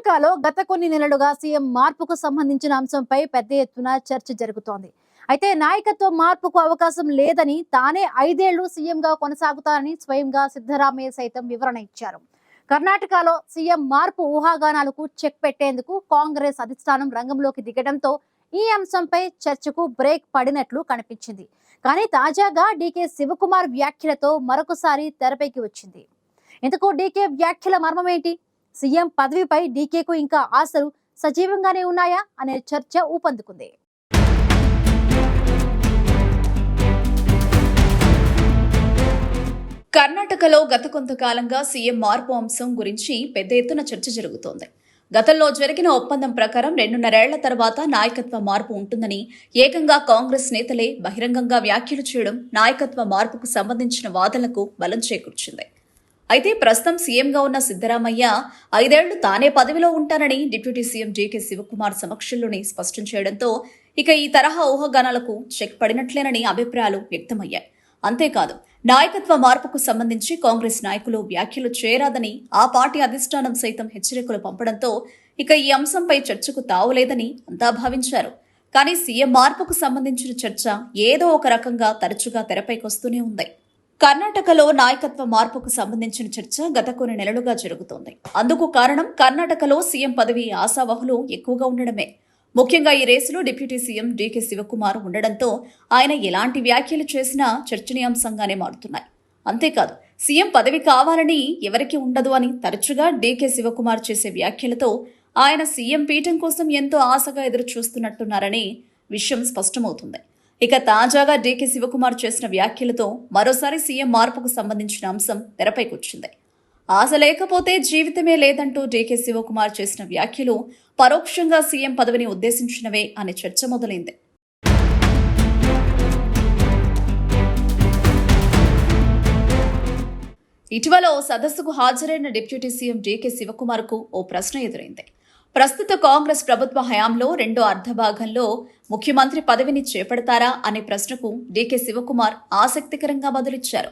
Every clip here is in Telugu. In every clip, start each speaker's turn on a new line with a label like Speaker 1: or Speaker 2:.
Speaker 1: కర్ణాటకలో గత కొన్ని నెలలుగా సీఎం మార్పుకు సంబంధించిన అంశంపై పెద్ద ఎత్తున చర్చ జరుగుతోంది. అయితే నాయకత్వ మార్పుకు అవకాశం లేదని, తానే 5 ఏళ్లు సీఎంగా కొనసాగుతారని స్వయంగా సిద్ధరామయ్య సైతం వివరణ ఇచ్చారు. కర్ణాటకలో సీఎం మార్పు ఊహాగానాలకు చెక్ పెట్టేందుకు కాంగ్రెస్ అధిష్టానం రంగంలోకి దిగడంతో ఈ అంశంపై చర్చకు బ్రేక్ పడినట్లు కనిపించింది. కానీ తాజాగా డీకే శివకుమార్ వ్యాఖ్యలతో మరొకసారి తెరపైకి వచ్చింది. ఇంతకు డీకే వ్యాఖ్యల మర్మమేంటి? సీఎం పదవిపై డీకేకు ఇంకా ఆశలు సజీవంగానే ఉన్నాయా అనే చర్చ ఊపందుకుంది.
Speaker 2: కర్ణాటకలో గత కొంతకాలంగా సీఎం మార్పు అంశం గురించి పెద్ద ఎత్తున చర్చ జరుగుతోంది. గతంలో జరిగిన ఒప్పందం ప్రకారం 2.5 ఏళ్ల తర్వాత నాయకత్వ మార్పు ఉంటుందని ఏకంగా కాంగ్రెస్ నేతలే బహిరంగంగా వ్యాఖ్యలు చేయడం నాయకత్వ మార్పుకు సంబంధించిన వాదనలకు బలం చేకూర్చింది. అయితే ప్రస్తుతం సీఎంగా ఉన్న సిద్ధరామయ్య 5 ఏళ్లు తానే పదవిలో ఉంటానని డిప్యూటీ సీఎం డీకే శివకుమార్ సమక్షంలోనే స్పష్టం చేయడంతో ఇక ఈ తరహా ఊహాగానాలకు చెక్ పడినట్లేనని అభిప్రాయాలు వ్యక్తమయ్యాయి. అంతేకాదు, నాయకత్వ మార్పుకు సంబంధించి కాంగ్రెస్ నాయకులు వ్యాఖ్యలు చేయరాదని ఆ పార్టీ అధిష్టానం సైతం హెచ్చరికలు పంపడంతో ఇక ఈ అంశంపై చర్చకు తావులేదని అంతా భావించారు. కానీ సీఎం మార్పుకు సంబంధించిన చర్చ ఏదో ఒక రకంగా తరచుగా తెరపైకొస్తూనే ఉంది. కర్ణాటకలో నాయకత్వ మార్పుకు సంబంధించిన చర్చ గత కొన్ని నెలలుగా జరుగుతోంది. అందుకు కారణం కర్ణాటకలో సీఎం పదవి ఆశావహులు ఎక్కువగా ఉండడమే. ముఖ్యంగా ఈ రేసులో డిప్యూటీ సీఎం డీకే శివకుమార్ ఉండడంతో ఆయన ఎలాంటి వ్యాఖ్యలు చేసినా చర్చనీయాంశంగానే మారుతున్నాయి. అంతేకాదు, సీఎం పదవి కావాలని ఎవరికి ఉండదు అని తరచుగా డీకే శివకుమార్ చేసే వ్యాఖ్యలతో ఆయన సీఎం పీఠం కోసం ఎంతో ఆశగా ఎదురు చూస్తున్నట్టున్నారనే విషయం స్పష్టమవుతుంది. ఇక తాజాగా డీకే శివకుమార్ చేసిన వ్యాఖ్యలతో మరోసారి సీఎం మార్పుకు సంబంధించిన అంశం తెరపైకొచ్చింది. ఆశ లేకపోతే జీవితమే లేదంటూ డీకే శివకుమార్ చేసిన వ్యాఖ్యలు పరోక్షంగా సీఎం పదవిని ఉద్దేశించినవే అనే చర్చ మొదలైంది. ఇటీవల ఓ సదస్సుకు హాజరైన డిప్యూటీ సీఎం డీకే శివకుమార్కు ఓ ప్రశ్న ఎదురైంది. ప్రస్తుత కాంగ్రెస్ ప్రభుత్వ హయాంలో రెండో అర్ధభాగంలో ముఖ్యమంత్రి పదవిని చేపడతారా అనే ప్రశ్నకు డీకే శివకుమార్ ఆసక్తికరంగా బదులిచ్చారు.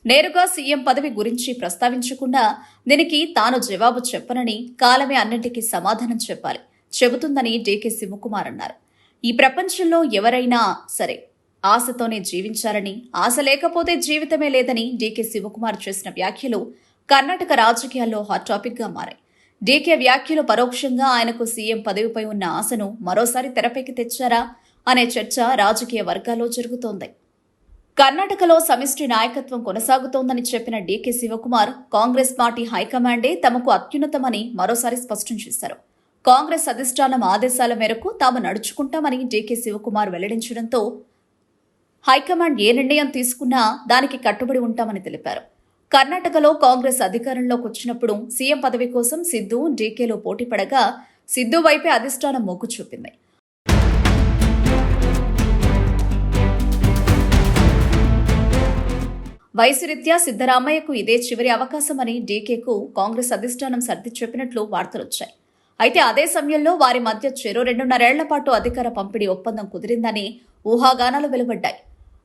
Speaker 2: నేరుగా సీఎం పదవి గురించి ప్రస్తావించకుండా దీనికి తాను జవాబు చెప్పనని, కాలమే అన్నింటికీ సమాధానం చెప్పాలి, చెబుతుందని డీకే శివకుమార్ అన్నారు. ఈ ప్రపంచంలో ఎవరైనా సరే ఆశతోనే జీవించాలని, ఆశ లేకపోతే జీవితమే లేదని డీకే శివకుమార్ చేసిన వ్యాఖ్యలు కర్ణాటక రాజకీయాల్లో హాట్ టాపిక్ గా మారాయి. డీకే వ్యాఖ్యలు పరోక్షంగా ఆయనకు సీఎం పదవిపై ఉన్న ఆశను మరోసారి తెరపైకి తెచ్చారా అనే చర్చ రాజకీయ వర్గాల్లో జరుగుతోంది. కర్ణాటకలో సమిష్టి నాయకత్వం కొనసాగుతోందని చెప్పిన డీకే శివకుమార్ కాంగ్రెస్ పార్టీ హైకమాండే తమకు అత్యున్నతమని మరోసారి స్పష్టం చేశారు. కాంగ్రెస్ అధిష్టానం ఆదేశాల మేరకు తాము నడుచుకుంటామని డీకే శివకుమార్ వెల్లడించడంతో హైకమాండ్ ఏ నిర్ణయం తీసుకున్నా దానికి కట్టుబడి ఉంటామని తెలిపారు. కర్ణాటకలో కాంగ్రెస్ అధికారంలోకి వచ్చినప్పుడు సీఎం పదవి కోసం సిద్ధు, డీకేలో పోటీ పడగా సిద్ధు వైపే అధిష్టానం మొగ్గు చూపింది. వయసు రీత్యా సిద్ధరామయ్యకు ఇదే చివరి అవకాశమని డీకేకు కాంగ్రెస్ అధిష్టానం సర్ది చెప్పినట్లు వార్తలొచ్చాయి. అయితే అదే సమయంలో వారి మధ్య చెరో 2.5 ఏళ్ల పాటు అధికార పంపిణీ ఒప్పందం కుదిరిందని ఊహాగానాలు వెలువడ్డాయి.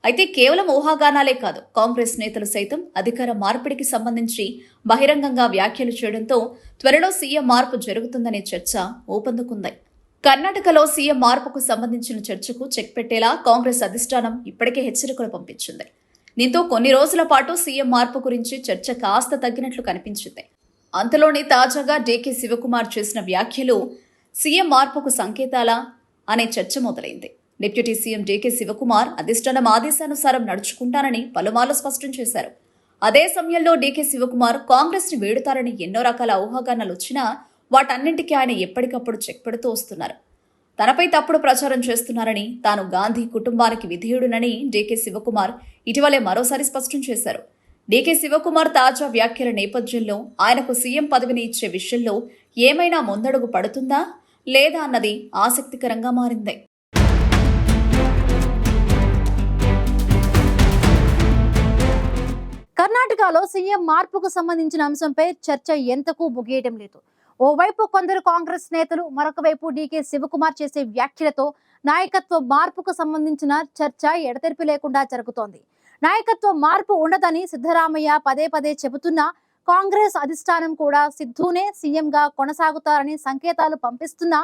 Speaker 2: అయితే కేవలం ఊహాగానాలే కాదు, కాంగ్రెస్ నేతలు సైతం అధికార మార్పిడికి సంబంధించి బహిరంగంగా వ్యాఖ్యలు చేయడంతో త్వరలో సీఎం మార్పు జరుగుతుందనే చర్చ ఊపందుకుంది. కర్ణాటకలో సీఎం మార్పుకు సంబంధించిన చర్చకు చెక్ పెట్టేలా కాంగ్రెస్ అధిష్టానం ఇప్పటికే హెచ్చరికలు పంపించింది. దీంతో కొన్ని రోజుల పాటు సీఎం మార్పు గురించి చర్చ కాస్త తగ్గినట్లు కనిపించింది. అంతలోనే తాజాగా డీకే శివకుమార్ చేసిన వ్యాఖ్యలు సీఎం మార్పుకు సంకేతాలా అనే చర్చ మొదలైంది. డిప్యూటీ సీఎం డీకే శివకుమార్ అధిష్టానం ఆదేశానుసారం నడుచుకుంటానని పలుమార్లు స్పష్టం చేశారు. అదే సమయంలో డీకే శివకుమార్ కాంగ్రెస్ ని వేడుతారని ఎన్నో రకాల ఊహాగానాలు వచ్చినా వాటన్నింటికీ ఆయన ఎప్పటికప్పుడు చెక్ పెడుతూ వస్తున్నారు. తనపై తప్పుడు ప్రచారం చేస్తున్నారని, తాను గాంధీ కుటుంబానికి విధేయుడునని డీకే శివకుమార్ ఇటీవలే మరోసారి స్పష్టం చేశారు. డీకే శివకుమార్ తాజా వ్యాఖ్యల నేపథ్యంలో ఆయనకు సీఎం పదవిని ఇచ్చే విషయంలో ఏమైనా ముందడుగు పడుతుందా లేదా అన్నది ఆసక్తికరంగా మారింది.
Speaker 1: కర్ణాటకలో సీఎం మార్పుకు సంబంధించిన అంశంపై చర్చ ఎంతకు ముగియడం లేదు. ఓవైపు కొందరు కాంగ్రెస్ నేతలు, మరొక వైపు డీకే శివకుమార్ చేసే వ్యాఖ్యలతో నాయకత్వ మార్పుకు సంబంధించిన చర్చ ఎడతెరిపి లేకుండా జరుగుతోంది. నాయకత్వ మార్పు ఉండదని సిద్ధరామయ్య పదే పదే చెబుతున్నా కాంగ్రెస్ అధిష్టానం కూడా సిద్ధునే సీఎంగా కొనసాగుతారని సంకేతాలు పంపిస్తున్నా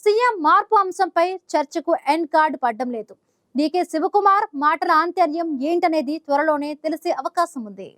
Speaker 1: సీఎం మార్పు అంశంపై చర్చకు ఎండ్ కార్డ్ పడ్డం లేదు. డీకే శివకుమార్ మాటల ఆంతర్యం ఏంటనేది త్వరలోనే తెలిసే అవకాశం ఉంది.